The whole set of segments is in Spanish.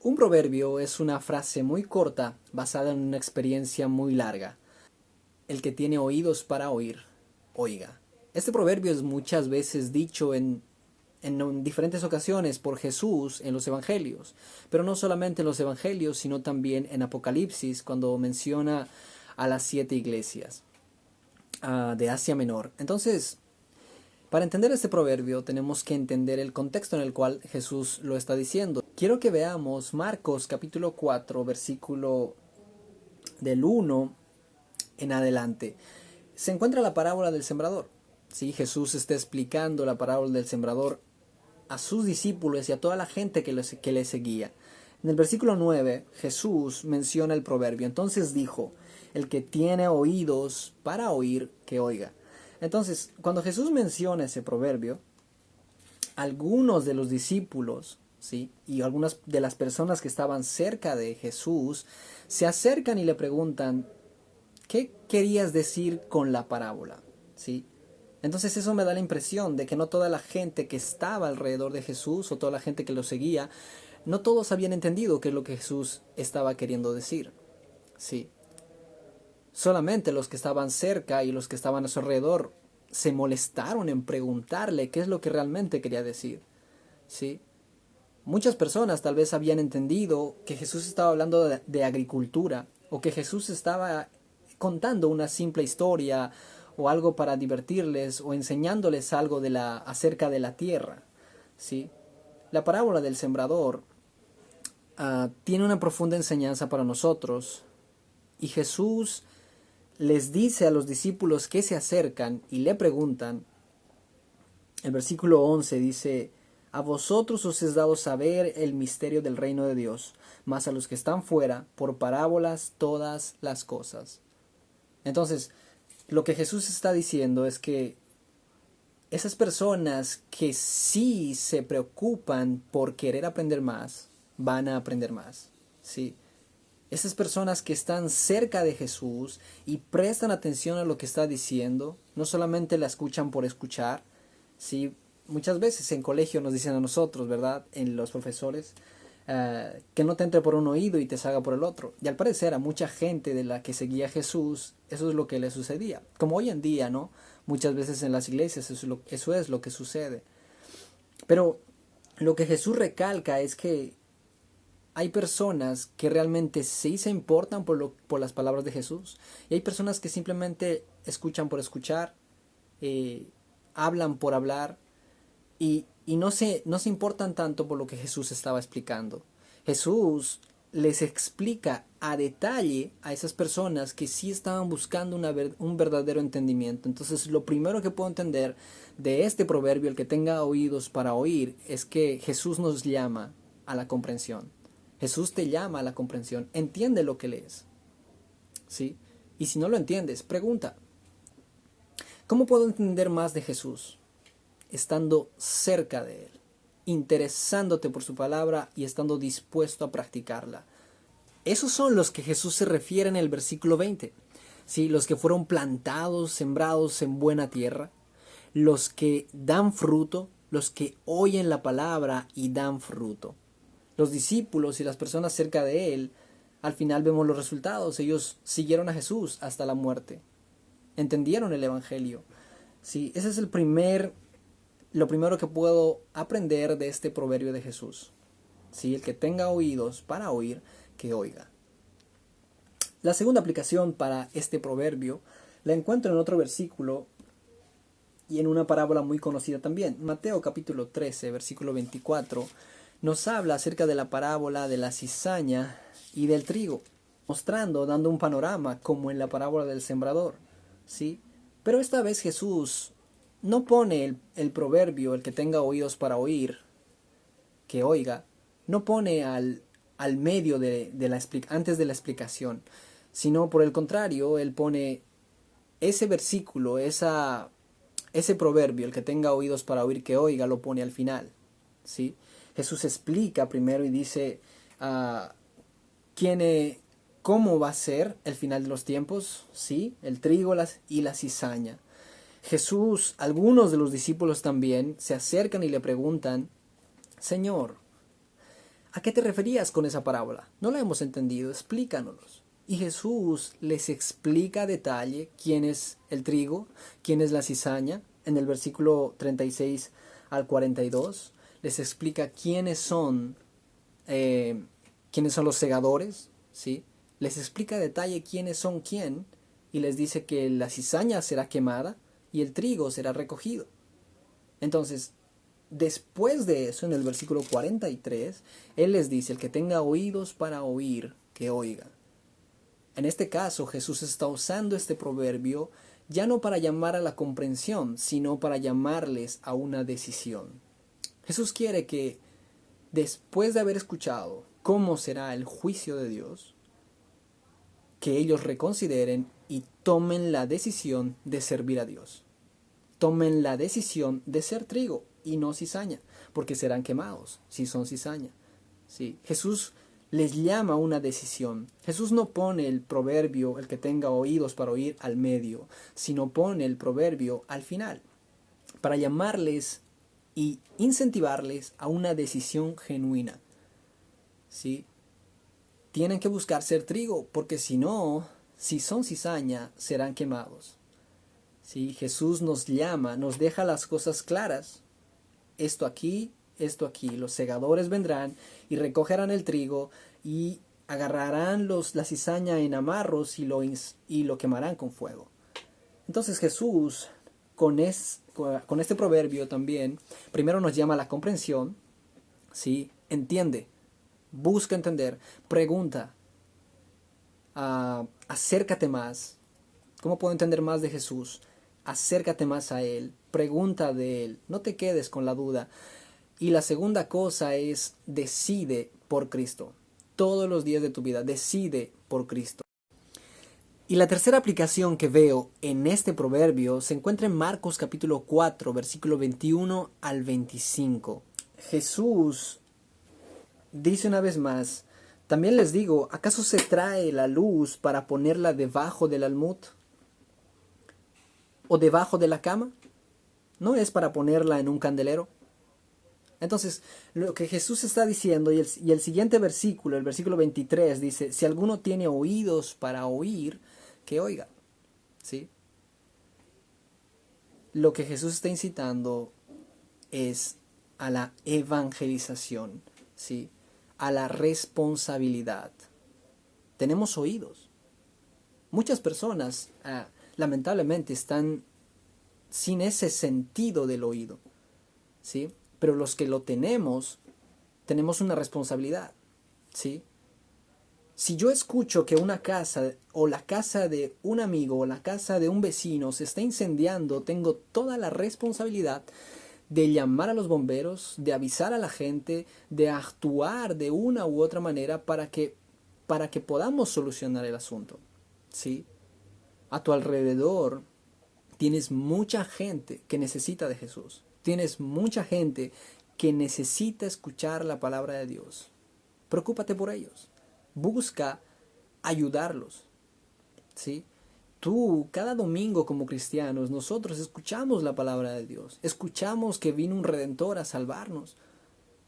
Un proverbio es una frase muy corta basada en una experiencia muy larga. El que tiene oídos para oír, oiga. Este proverbio es muchas veces dicho en diferentes ocasiones por Jesús en los evangelios, pero no solamente en los evangelios, sino también en Apocalipsis, cuando menciona a las 7 iglesias de Asia Menor. Entonces, para entender este proverbio tenemos que entender el contexto en el cual Jesús lo está diciendo. Quiero que veamos Marcos capítulo 4, versículo del 1 en adelante. Se encuentra la parábola del sembrador. ¿Sí? Jesús está explicando la parábola del sembrador a sus discípulos y a toda la gente que le seguía. En el versículo 9, Jesús menciona el proverbio. Entonces dijo, el que tiene oídos para oír, que oiga. Entonces, cuando Jesús menciona ese proverbio, algunos de los discípulos, ¿sí? Y algunas de las personas que estaban cerca de Jesús se acercan y le preguntan, ¿qué querías decir con la parábola? ¿Sí? Entonces eso me da la impresión de que no toda la gente que estaba alrededor de Jesús o toda la gente que lo seguía, no todos habían entendido qué es lo que Jesús estaba queriendo decir. Sí. Solamente los que estaban cerca y los que estaban a su alrededor se molestaron en preguntarle qué es lo que realmente quería decir. ¿Sí? Muchas personas tal vez habían entendido que Jesús estaba hablando de agricultura o que Jesús estaba contando una simple historia o algo para divertirles o enseñándoles algo acerca de la tierra. ¿Sí? La parábola del sembrador tiene una profunda enseñanza para nosotros y Jesús les dice a los discípulos que se acercan y le preguntan. El versículo 11 dice, a vosotros os es dado saber el misterio del reino de Dios, mas a los que están fuera, por parábolas todas las cosas. Entonces, lo que Jesús está diciendo es que esas personas que sí se preocupan por querer aprender más, van a aprender más. ¿Sí? Esas personas que están cerca de Jesús y prestan atención a lo que está diciendo, no solamente la escuchan por escuchar, ¿sí? Muchas veces en colegio nos dicen a nosotros, ¿verdad? En los profesores, que no te entre por un oído y te salga por el otro. Y al parecer a mucha gente de la que seguía a Jesús, eso es lo que le sucedía. Como hoy en día, ¿no? Muchas veces en las iglesias eso es lo que sucede. Pero lo que Jesús recalca es que hay personas que realmente sí se importan por las palabras de Jesús. Y hay personas que simplemente escuchan por escuchar, eh, hablan por hablar y no se importan tanto por lo que Jesús estaba explicando. Jesús les explica a detalle a esas personas que sí estaban buscando un verdadero entendimiento. Entonces, lo primero que puedo entender de este proverbio, el que tenga oídos para oír, es que Jesús nos llama a la comprensión. Jesús te llama a la comprensión. Entiende lo que lees. ¿Sí? Y si no lo entiendes, pregunta. ¿Cómo puedo entender más de Jesús? Estando cerca de Él, interesándote por su palabra y estando dispuesto a practicarla. Esos son los que Jesús se refiere en el versículo 20. ¿Sí? Los que fueron plantados, sembrados en buena tierra, los que dan fruto, los que oyen la palabra y dan fruto. Los discípulos y las personas cerca de Él, al final vemos los resultados. Ellos siguieron a Jesús hasta la muerte. Entendieron el Evangelio. Sí, ese es lo primero que puedo aprender de este proverbio de Jesús. ¿Sí? El que tenga oídos para oír, que oiga. La segunda aplicación para este proverbio la encuentro en otro versículo y en una parábola muy conocida también. Mateo capítulo 13, versículo 24, nos habla acerca de la parábola de la cizaña y del trigo, mostrando, dando un panorama como en la parábola del sembrador. ¿Sí? Pero esta vez Jesús no pone el proverbio, el que tenga oídos para oír, que oiga, no pone al medio antes de la explicación, sino por el contrario, él pone ese versículo, ese proverbio, el que tenga oídos para oír, que oiga, lo pone al final. ¿Sí? Jesús explica primero y dice cómo va a ser el final de los tiempos, ¿sí? El trigo y la cizaña. Jesús, algunos de los discípulos también se acercan y le preguntan, Señor, ¿A qué te referías con esa parábola? No la hemos entendido, explícanos. Y Jesús les explica a detalle quién es el trigo, quién es la cizaña, en el versículo 36 al 42. Les explica quiénes son los segadores, ¿sí? Les explica a detalle quiénes son quién y les dice que la cizaña será quemada y el trigo será recogido. Entonces, después de eso, en el versículo 43, Él les dice, el que tenga oídos para oír, que oiga. En este caso, Jesús está usando este proverbio ya no para llamar a la comprensión, sino para llamarles a una decisión. Jesús quiere que, después de haber escuchado cómo será el juicio de Dios, que ellos reconsideren y tomen la decisión de servir a Dios. Tomen la decisión de ser trigo y no cizaña, porque serán quemados si son cizaña. ¿Sí? Jesús les llama a una decisión. Jesús no pone el proverbio, el que tenga oídos para oír, al medio, sino pone el proverbio al final, para llamarles y incentivarles a una decisión genuina. ¿Sí? Tienen que buscar ser trigo, porque si no, si son cizaña, serán quemados. ¿Sí? Jesús nos llama, nos deja las cosas claras. Esto aquí, los segadores vendrán y recogerán el trigo y agarrarán la cizaña en amarros y lo quemarán con fuego. Entonces Jesús, con este proverbio también, primero nos llama a la comprensión, ¿sí? Entiende, busca entender, pregunta, acércate más. ¿Cómo puedo entender más de Jesús? Acércate más a Él, pregunta de Él, no te quedes con la duda. Y la segunda cosa es, decide por Cristo. Todos los días de tu vida, decide por Cristo. Y la tercera aplicación que veo en este proverbio se encuentra en Marcos capítulo 4, versículo 21 al 25. Jesús dice una vez más, también les digo, ¿acaso se trae la luz para ponerla debajo del almud o debajo de la cama? ¿No es para ponerla en un candelero? Entonces, lo que Jesús está diciendo, y el siguiente versículo, el versículo 23, dice, si alguno tiene oídos para oír, que oiga. ¿Sí? Lo que Jesús está incitando es a la evangelización, ¿sí? A la responsabilidad. Tenemos oídos. Muchas personas, lamentablemente, están sin ese sentido del oído, ¿sí? Pero los que lo tenemos una responsabilidad, ¿sí? Si yo escucho que una casa, o la casa de un amigo, o la casa de un vecino se está incendiando, tengo toda la responsabilidad de llamar a los bomberos, de avisar a la gente, de actuar de una u otra manera para que podamos solucionar el asunto, ¿sí? A tu alrededor tienes mucha gente que necesita de Jesús. Tienes mucha gente que necesita escuchar la palabra de Dios. Preocúpate por ellos. Busca ayudarlos. ¿Sí? Tú, cada domingo como cristianos, nosotros escuchamos la palabra de Dios. Escuchamos que vino un Redentor a salvarnos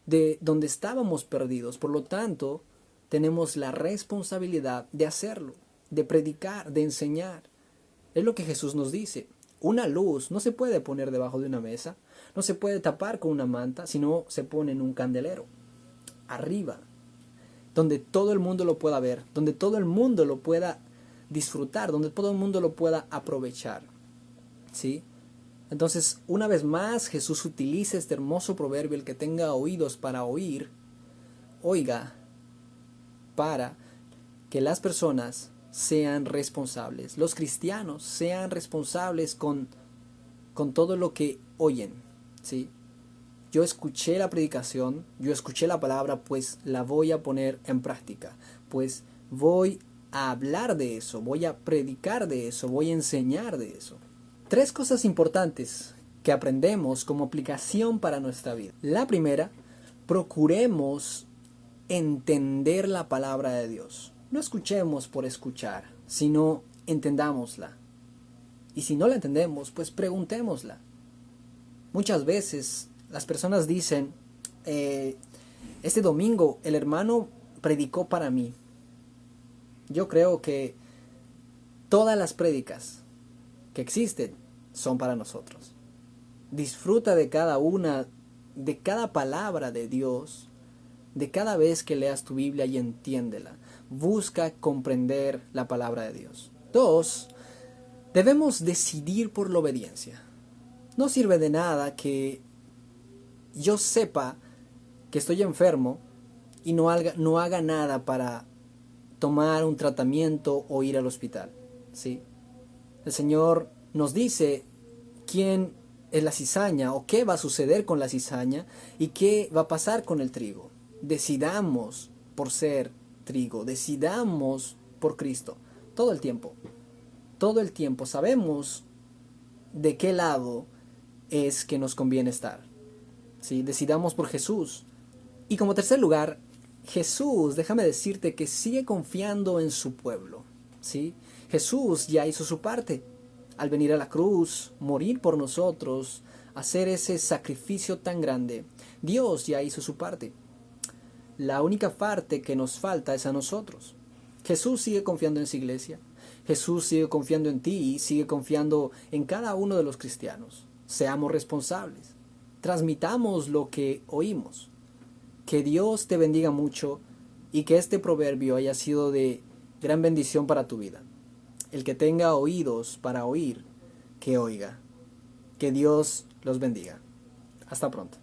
de donde estábamos perdidos. Por lo tanto, tenemos la responsabilidad de hacerlo, de predicar, de enseñar. Es lo que Jesús nos dice. Una luz no se puede poner debajo de una mesa, no se puede tapar con una manta, sino se pone en un candelero, arriba, donde todo el mundo lo pueda ver, donde todo el mundo lo pueda disfrutar, donde todo el mundo lo pueda aprovechar. ¿Sí? Entonces, una vez más, Jesús utiliza este hermoso proverbio, el que tenga oídos para oír, oiga, para que las personas sean responsables, los cristianos sean responsables con todo lo que oyen, ¿sí? Yo escuché la predicación, yo escuché la palabra, pues la voy a poner en práctica, pues voy a hablar de eso, voy a predicar de eso, voy a enseñar de eso. 3 cosas importantes que aprendemos como aplicación para nuestra vida. La primera, procuremos entender la palabra de Dios. No escuchemos por escuchar, sino entendámosla. Y si no la entendemos, pues preguntémosla. Muchas veces las personas dicen, Este domingo el hermano predicó para mí. Yo creo que todas las prédicas que existen son para nosotros. Disfruta de cada una, de cada palabra de Dios, de cada vez que leas tu Biblia y entiéndela. Busca comprender la palabra de Dios. 2. Debemos decidir por la obediencia. No sirve de nada que yo sepa que estoy enfermo y no haga nada para tomar un tratamiento o ir al hospital. ¿Sí? El Señor nos dice quién es la cizaña o qué va a suceder con la cizaña y qué va a pasar con el trigo. Decidamos por ser trigo, decidamos por Cristo, todo el tiempo. Todo el tiempo sabemos de qué lado es que nos conviene estar. ¿Sí? Decidamos por Jesús. Y como tercer lugar, Jesús, déjame decirte que sigue confiando en su pueblo. ¿Sí? Jesús ya hizo su parte. Al venir a la cruz, morir por nosotros, hacer ese sacrificio tan grande, Dios ya hizo su parte. La única parte que nos falta es a nosotros. Jesús sigue confiando en su iglesia. Jesús sigue confiando en ti y sigue confiando en cada uno de los cristianos. Seamos responsables. Transmitamos lo que oímos. Que Dios te bendiga mucho y que este proverbio haya sido de gran bendición para tu vida. El que tenga oídos para oír, que oiga. Que Dios los bendiga. Hasta pronto.